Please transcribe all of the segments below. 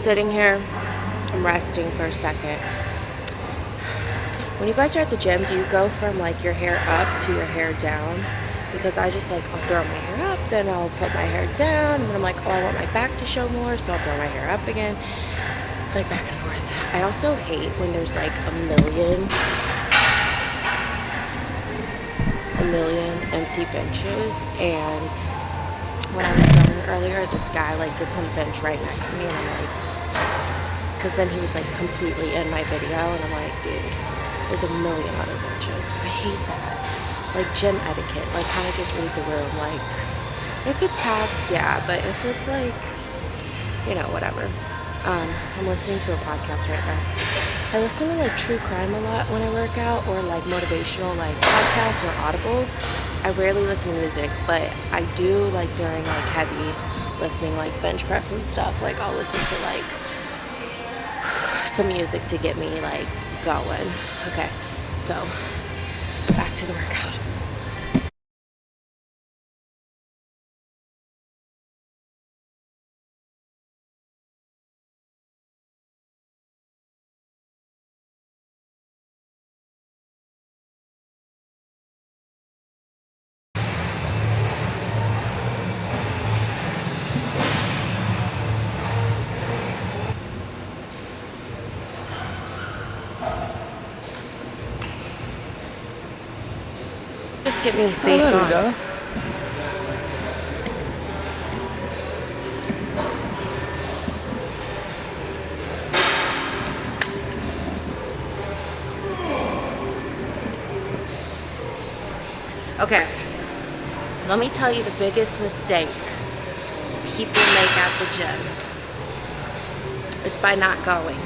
sitting here, I'm resting for a second. When you guys are at the gym, do you go from like your hair up to your hair down? Because I just like, I'll throw my hair up, then I'll put my hair down, and then I'm like, oh, I want my back to show more, so I'll throw my hair up again. It's like back and forth. I also hate when there's like a million empty benches, and when I was going earlier, this guy like gets on the bench right next to me, and I'm like, because then he was like completely in my video, and I'm like, dude, there's a million other benches. I hate that. Like gym etiquette, like kind of just read the room. Like if it's packed, yeah, but if it's like, you know, whatever. I'm listening to a podcast right now. I listen to like true crime a lot when I work out, or like motivational like podcasts or audibles. I rarely listen to music, but I do like during like heavy lifting, like bench press and stuff. Like I'll listen to like some music to get me like going. Okay, so back to the workout. Just get me face there on. we go. Okay, let me tell you the biggest mistake people make at the gym. It's by not going.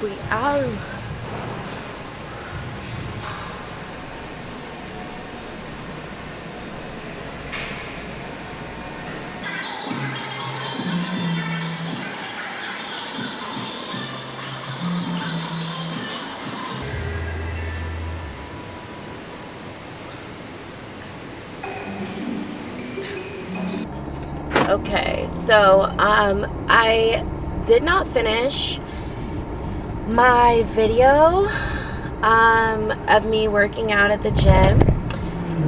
We are. Okay, so I did not finish my video of me working out at the gym.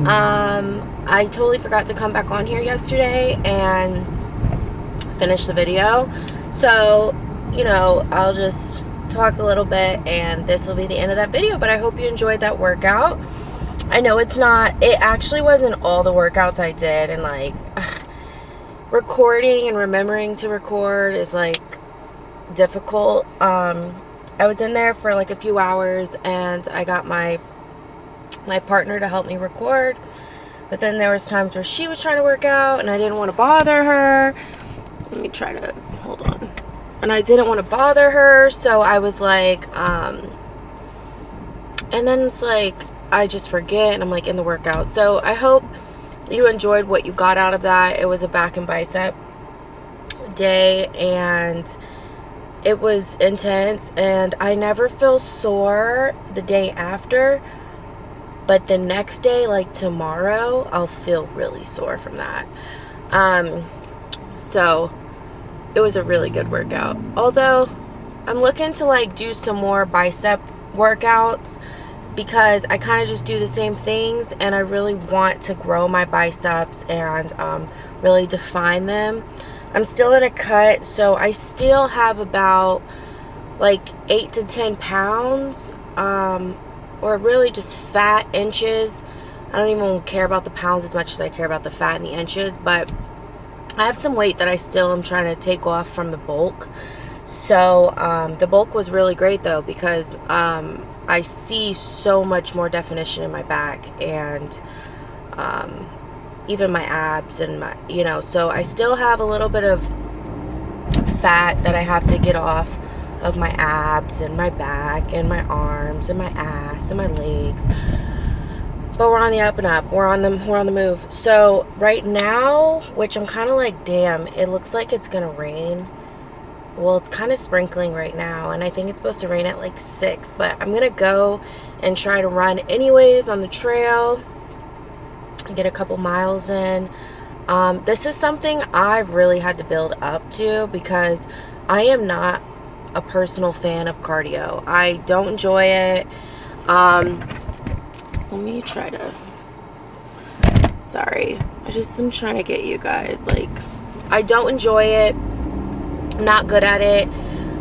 I totally forgot to come back on here yesterday and finish the video. So, you know, I'll just talk a little bit and this will be the end of that video, but I hope you enjoyed that workout. I know it actually wasn't all the workouts I did, and like recording and remembering to record is like difficult. I was in there for like a few hours, and I got my partner to help me record, but then there was times where she was trying to work out and I didn't want to bother her. Let me try to hold on. And I didn't want to bother her, so I was like and then it's like I just forget and I'm like in the workout. So I hope you enjoyed what you got out of that. It was a back and bicep day, and it was intense, and I never feel sore the day after, but the next day, like tomorrow, I'll feel really sore from that. So it was a really good workout. Although I'm looking to like do some more bicep workouts, because I kind of just do the same things, and I really want to grow my biceps and really define them. I'm still in a cut, so I still have about like 8 to 10 pounds, or really just fat inches I don't even care about the pounds as much as I care about the fat and the inches. But I have some weight that I still am trying to take off from the bulk. So the bulk was really great though, because I see so much more definition in my back, and even my abs, and my, so I still have a little bit of fat that I have to get off of my abs and my back and my arms and my ass and my legs. But we're on the up and up. We're on the move. So right now, which I'm kind of like, damn, it looks like it's gonna rain. Well, it's kind of sprinkling right now, and I think it's supposed to rain at like 6, but I'm gonna go and try to run anyways on the trail and get a couple miles in. This is something I've really had to build up to, because I am not a personal fan of cardio. I don't enjoy it. Let me try to, sorry, I'm trying to get you guys, like, I don't enjoy it. I'm not good at it.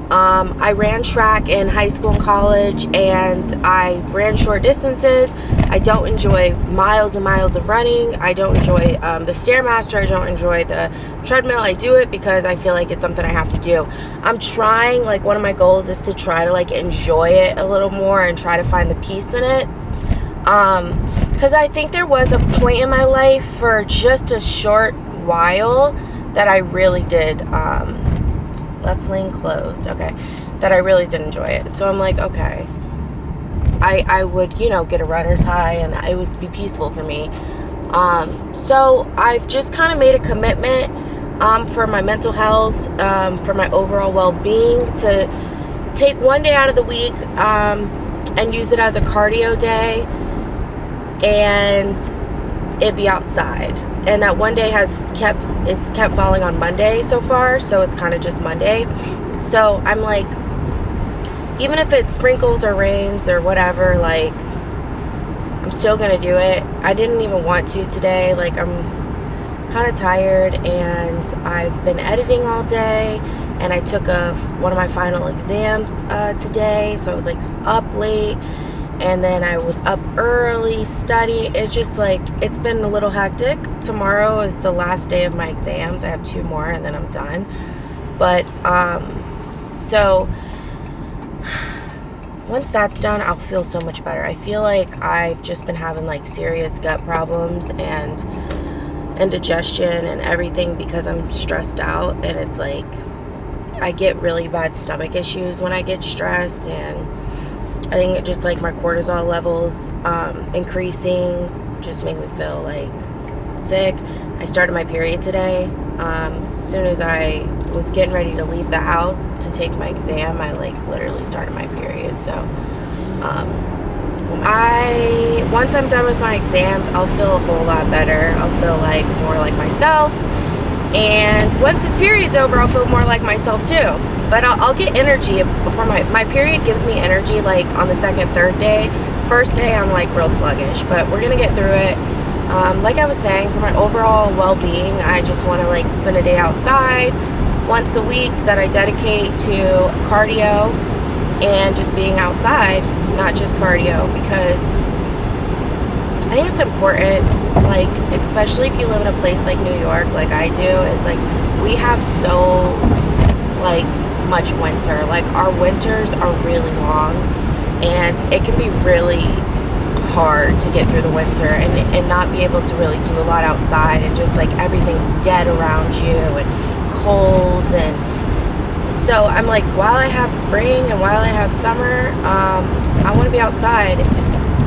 I ran track in high school and college, and I ran short distances. I don't enjoy miles and miles of running. I don't enjoy the Stairmaster. I don't enjoy the treadmill. I do it because I feel like it's something I have to do. I'm trying, like, one of my goals is to try to, like, enjoy it a little more and try to find the peace in it. Because I think there was a point in my life for just a short while that I really did, left lane closed, okay, that I really did enjoy it. So I'm like, okay, I would, get a runner's high, and it would be peaceful for me. So I've just kind of made a commitment, for my mental health, for my overall well-being, to take one day out of the week, and use it as a cardio day, and it be outside. And that one day it's kept falling on Monday so far, so it's kind of just Monday. So I'm like, even if it sprinkles or rains or whatever, like, I'm still gonna do it. I didn't even want to today. Like, I'm kind of tired, and I've been editing all day, and I took one of my final exams today, so I was like up late. And then I was up early studying. It's just like, it's been a little hectic. Tomorrow is the last day of my exams. I have 2 more and then I'm done. But, so once that's done, I'll feel so much better. I feel like I've just been having like serious gut problems and indigestion and everything because I'm stressed out. And it's like, I get really bad stomach issues when I get stressed, and I think it just, like, my cortisol levels increasing just make me feel like sick. I started my period today. As soon as I was getting ready to leave the house to take my exam, I, like, literally started my period. So once I'm done with my exams, I'll feel a whole lot better. I'll feel like more like myself. And once this period's over, I'll feel more like myself too. But I'll get energy before my period gives me energy, like, on the 2nd, 3rd day. First day, I'm, like, real sluggish, but we're gonna get through it. Like I was saying, for my overall well-being, I just want to, like, spend a day outside once a week that I dedicate to cardio and just being outside, not just cardio, because I think it's important, like, especially if you live in a place like New York, like I do. It's like, we have so, like, much winter. Like, our winters are really long, and it can be really hard to get through the winter and not be able to really do a lot outside, and just, like, everything's dead around you and cold. And so I'm like, while I have spring and while I have summer, I want to be outside,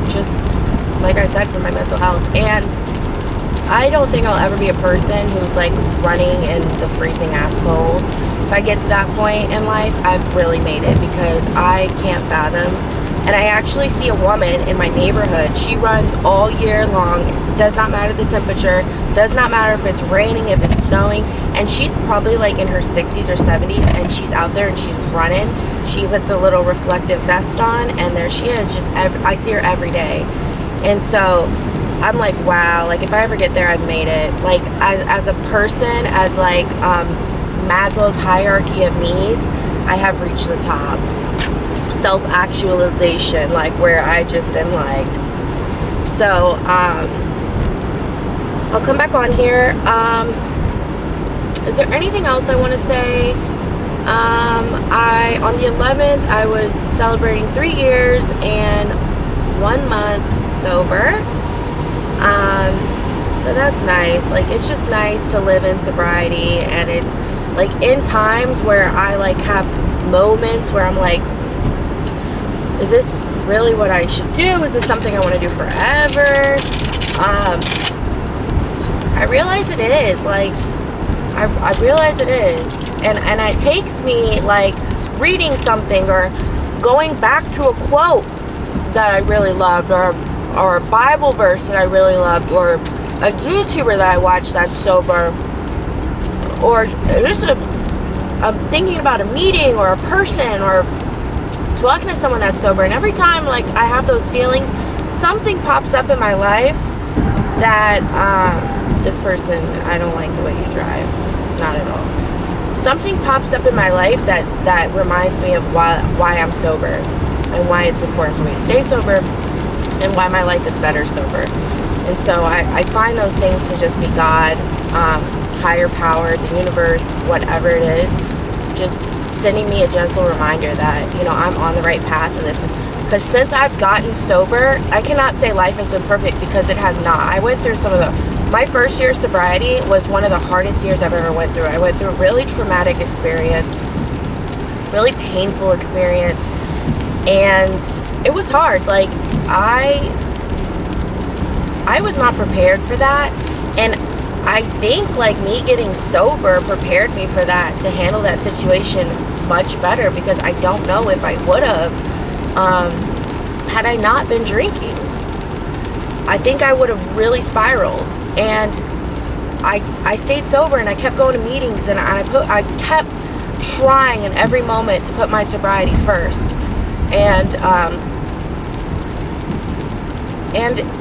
just like I said, for my mental health. And I don't think I'll ever be a person who's, like, running in the freezing ass cold. If I get to that point in life, I've really made it, because I can't fathom. And I actually see a woman in my neighborhood. She runs all year long. Does not matter the temperature. Does not matter if it's raining, if it's snowing. And she's probably, like, in her 60s or 70s, and she's out there and she's running. She puts a little reflective vest on, and there she is. I see her every day. And so I'm like, wow, like, if I ever get there, I've made it. Like, as a person, as, like, Maslow's hierarchy of needs, I have reached the top. Self-actualization, like, where I just am, like, So, I'll come back on here. Is there anything else I want to say? On the 11th, I was celebrating 3 years and 1 month sober. So that's nice. Like, it's just nice to live in sobriety, and it's like in times where I like have moments where I'm like, is this really what I should do? Is this something I want to do forever? I realize it is. Like, I realize it is. And it takes me, like, reading something or going back to a quote that I really loved, or a Bible verse that I really loved, or a YouTuber that I watched that's sober, or just I'm thinking about a meeting or a person, or talking to someone that's sober. And every time, like, I have those feelings, something pops up in my life that, this person, I don't like the way you drive. Not at all. Something pops up in my life that reminds me of why I'm sober, and why it's important for me to stay sober, and why my life is better sober. And so I find those things to just be God, higher power, the universe, whatever it is, just sending me a gentle reminder that, you know, I'm on the right path. And this is because since I've gotten sober, I cannot say life has been perfect, because it has not. I went through my first year of sobriety was one of the hardest years I've ever went through. I went through a really traumatic experience, really painful experience, and it was hard. Like, I was not prepared for that, and I think, like, me getting sober prepared me for that, to handle that situation much better, because I don't know if I would have had I not been drinking. I think I would have really spiraled. And I stayed sober, and I kept going to meetings, and I kept trying in every moment to put my sobriety first. And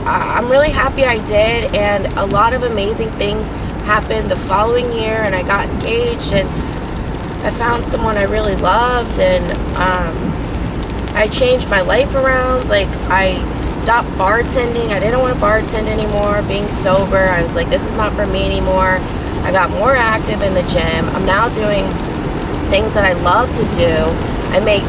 I'm really happy I did, and a lot of amazing things happened the following year, and I got engaged, and I found someone I really loved, and I changed my life around. Like, I stopped bartending. I didn't want to bartend anymore. Being sober, I was like, this is not for me anymore. I got more active in the gym. I'm now doing things that I love to do. I make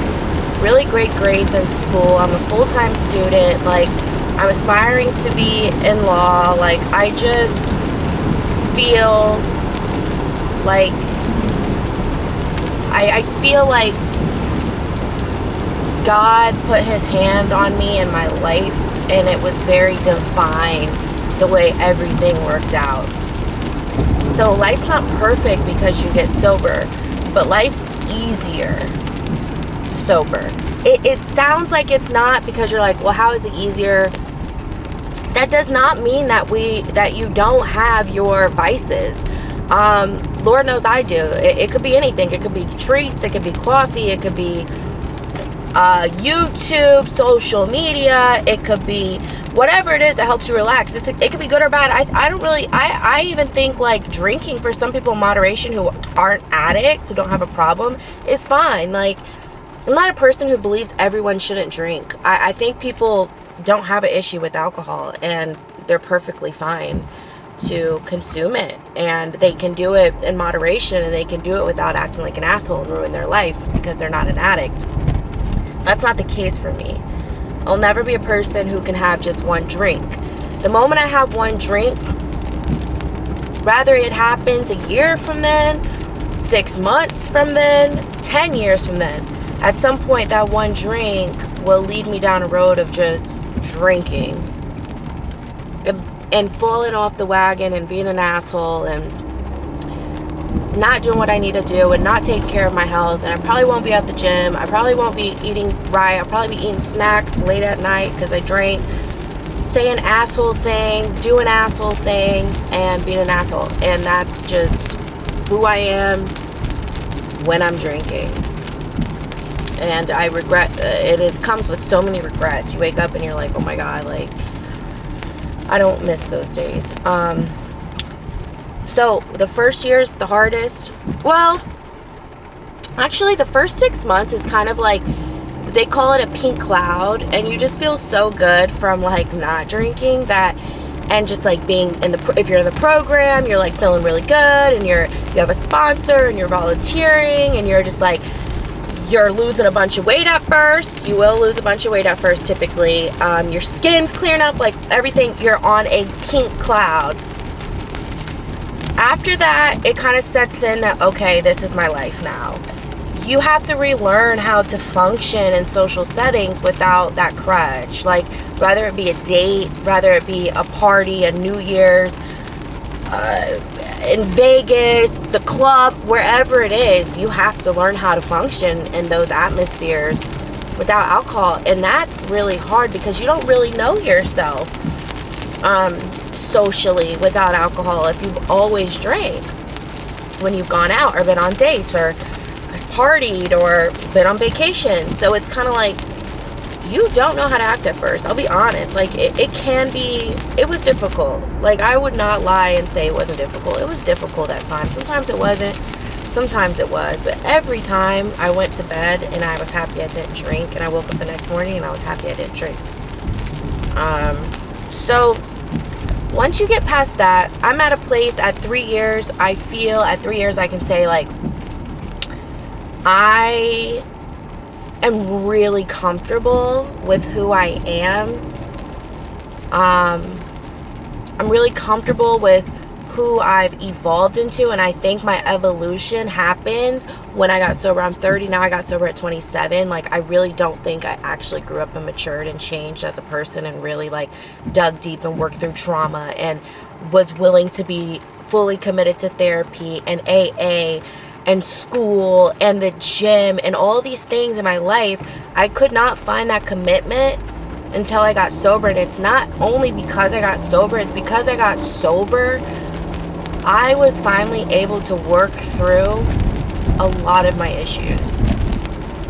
really great grades in school. I'm a full-time student. Like, I'm aspiring to be in law. Like, I just feel like I feel like God put his hand on me in my life, and it was very divine the way everything worked out. So life's not perfect because you get sober, but life's easier sober. It sounds like it's not, because you're like, well, how is it easier? That does not mean that you don't have your vices. Lord knows I do. It could be anything. It could be treats. It could be coffee. It could be YouTube, social media. It could be whatever it is that helps you relax. It could be good or bad. I even think, like, drinking for some people in moderation who aren't addicts, who don't have a problem, is fine. Like, I'm not a person who believes everyone shouldn't drink. I think people don't have an issue with alcohol, and they're perfectly fine to consume it, and they can do it in moderation, and they can do it without acting like an asshole and ruin their life because they're not an addict. That's not the case for me. I'll never be a person who can have just one drink. The moment I have one drink, whether it happens a year from then, 6 months from then, 10 years from then, at some point that one drink will lead me down a road of just drinking and falling off the wagon and being an asshole and not doing what I need to do and not taking care of my health. And I probably won't be at the gym. I probably won't be eating right. I'll probably be eating snacks late at night because I drank, saying asshole things, doing asshole things, and being an asshole. And that's just who I am when I'm drinking. And I regret it. It comes with so many regrets. You wake up and you're like, oh my God, like, I don't miss those days. So the first year's the hardest. Well, actually the first 6 months is kind of like they call it a pink cloud, and you just feel so good from like not drinking that, and just like being in the, if you're in the program, you're like feeling really good, and you have a sponsor, and you're volunteering, and you're just like, you're losing a bunch of weight at first. You will lose a bunch of weight at first typically. Your skin's clearing up, like everything, you're on a pink cloud. After that, it kind of sets in that, okay, this is my life now. You have to relearn how to function in social settings without that crutch. Like, whether it be a date, whether it be a party, a New Year's, in Vegas, the club, wherever it is, you have to learn how to function in those atmospheres without alcohol. And that's really hard because you don't really know yourself socially without alcohol if you've always drank when you've gone out or been on dates or partied or been on vacation. So it's kind of like, you don't know how to act at first. I'll be honest. Like, it was difficult. Like, I would not lie and say it wasn't difficult. It was difficult at times. Sometimes it wasn't. Sometimes it was. But every time I went to bed and I was happy I didn't drink, and I woke up the next morning and I was happy I didn't drink. So once you get past that, I'm at a place at 3 years. I feel at 3 years I can say, like, I am really comfortable with who I am. I'm really comfortable with who I've evolved into, and I think my evolution happened when I got sober. I'm 30 now. I got sober at 27. Like, I really don't think I actually grew up and matured and changed as a person and really like dug deep and worked through trauma and was willing to be fully committed to therapy and AA and school and the gym and all these things in my life. I could not find that commitment until I got sober. And it's not only because I got sober, it's because I got sober, I was finally able to work through a lot of my issues.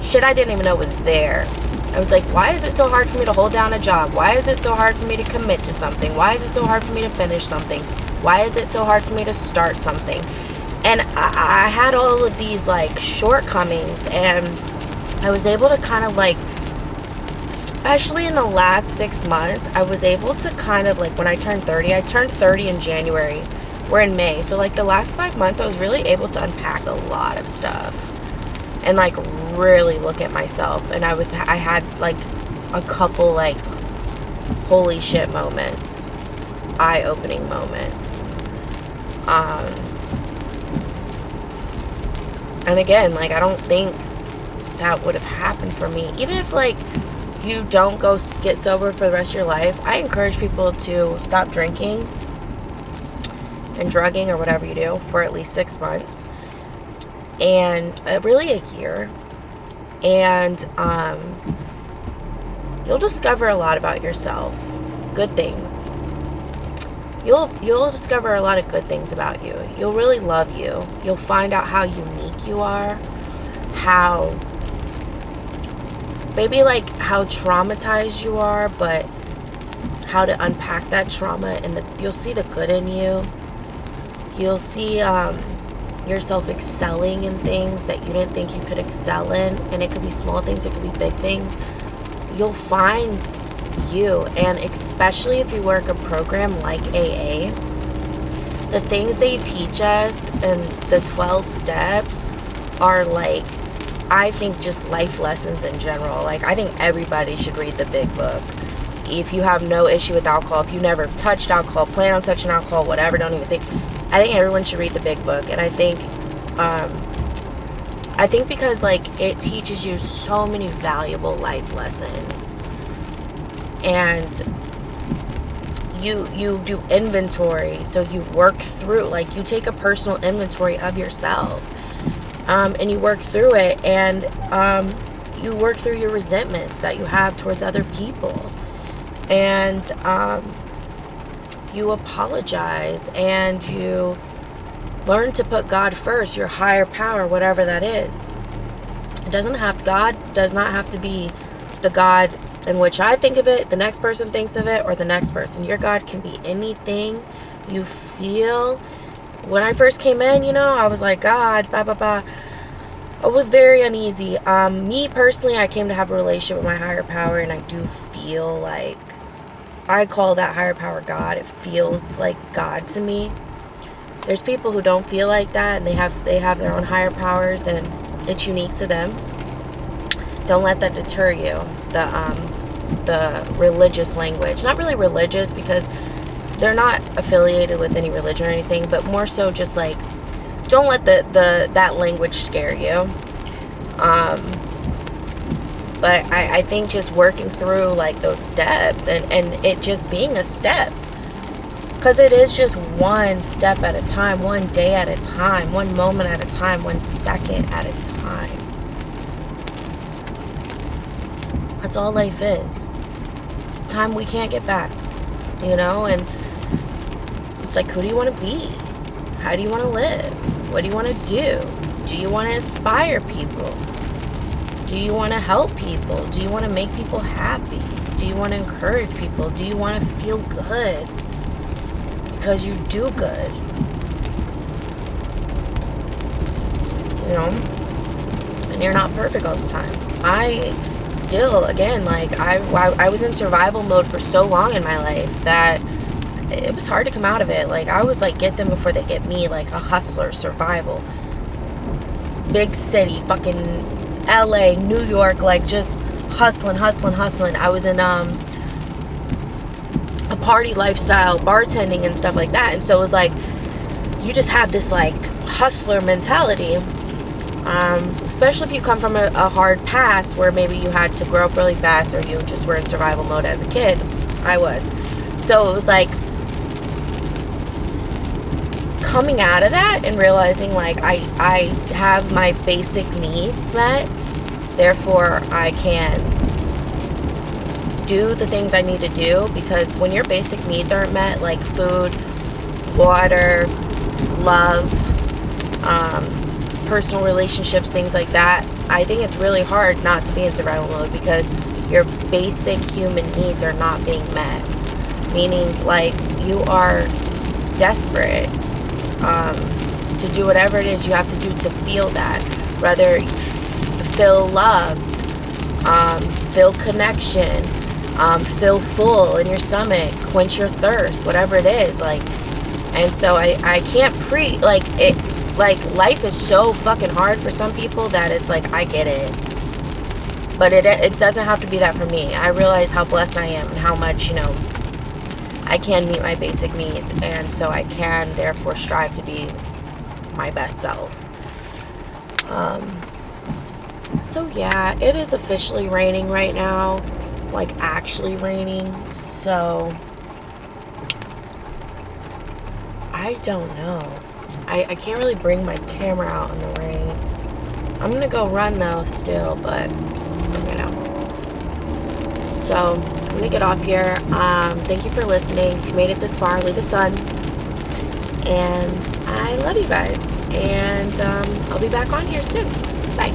Shit I didn't even know was there. I was like, why is it so hard for me to hold down a job? Why is it so hard for me to commit to something? Why is it so hard for me to finish something? Why is it so hard for me to start something? And I had all of these like shortcomings, and I was able to kind of like, especially in the last 6 months, I was able to kind of like, when I turned 30 in January, we're in May. So like the last 5 months, I was really able to unpack a lot of stuff and like really look at myself. And I had like a couple like holy shit moments, eye-opening moments. And again, like, I don't think that would have happened for me. Even if, like, you don't go get sober for the rest of your life, I encourage people to stop drinking and drugging or whatever you do for at least 6 months. And really a year. And you'll discover a lot about yourself. Good things. You'll discover a lot of good things about you. You'll really love you. You'll find out how unique you are, how maybe like how traumatized you are, but how to unpack that trauma, and you'll see the good in you. You'll see yourself excelling in things that you didn't think you could excel in, and it could be small things, it could be big things. You'll find you, and especially if you work a program like AA, the things they teach us and the 12 steps are like, I think, just life lessons in general. Like, I think everybody should read the big book. If you have no issue with alcohol, if you never touched alcohol, plan on touching alcohol, whatever, don't even think, I think everyone should read the big book. And I think because like it teaches you so many valuable life lessons. And you do inventory, so you work through, like, you take a personal inventory of yourself, and you work through it, and you work through your resentments that you have towards other people, and you apologize, and you learn to put God first, your higher power, whatever that is. God does not have to be the God in which I think of it, the next person thinks of it, or the next person. Your God can be anything you feel. When I first came in, I was like, God, blah, blah, blah. It was very uneasy. Me personally, I came to have a relationship with my higher power, and I do feel like I call that higher power God. It feels like God to me. There's people who don't feel like that, and they have their own higher powers, and it's unique to them. Don't let that deter you. The religious language, not really religious, because they're not affiliated with any religion or anything, but more so just like, don't let that language scare you. But I think just working through like those steps, and it just being a step, because it is just one step at a time, one day at a time, one moment at a time, 1 second at a time. That's all life is. Time we can't get back, and it's like, who do you want to be? How do you want to live? What do you want to do? Do you want to inspire people? Do you want to help people? Do you want to make people happy? Do you want to encourage people? Do you want to feel good? Because you do good. And you're not perfect all the time. I still, again, like, I was in survival mode for so long in my life that it was hard to come out of it. Like, I was like, get them before they get me, like a hustler, survival. Big city, fucking LA, New York, like just hustling. I was in a party lifestyle, bartending and stuff like that. And so it was like, you just have this like hustler mentality. Especially if you come from a hard past where maybe you had to grow up really fast, or you just were in survival mode as a kid. I was. So it was like coming out of that and realizing like I have my basic needs met, therefore I can do the things I need to do. Because when your basic needs aren't met, like food, water, love, personal relationships, things like that, I think it's really hard not to be in survival mode, because your basic human needs are not being met. Meaning, like, you are desperate to do whatever it is you have to do to feel that. Whether feel loved, feel connection, feel full in your stomach, quench your thirst, whatever it is. Like, and so I can't like, life is so fucking hard for some people that it's like, I get it. But it doesn't have to be that for me. I realize how blessed I am and how much, I can meet my basic needs. And so I can, therefore, strive to be my best self. So yeah, it is officially raining right now. Like, actually raining. So I don't know. I can't really bring my camera out in the rain. I'm gonna go run though still, but so I'm gonna get off here. Thank you for listening. If you made it this far, leave a sun. And I love you guys. And I'll be back on here soon. Bye.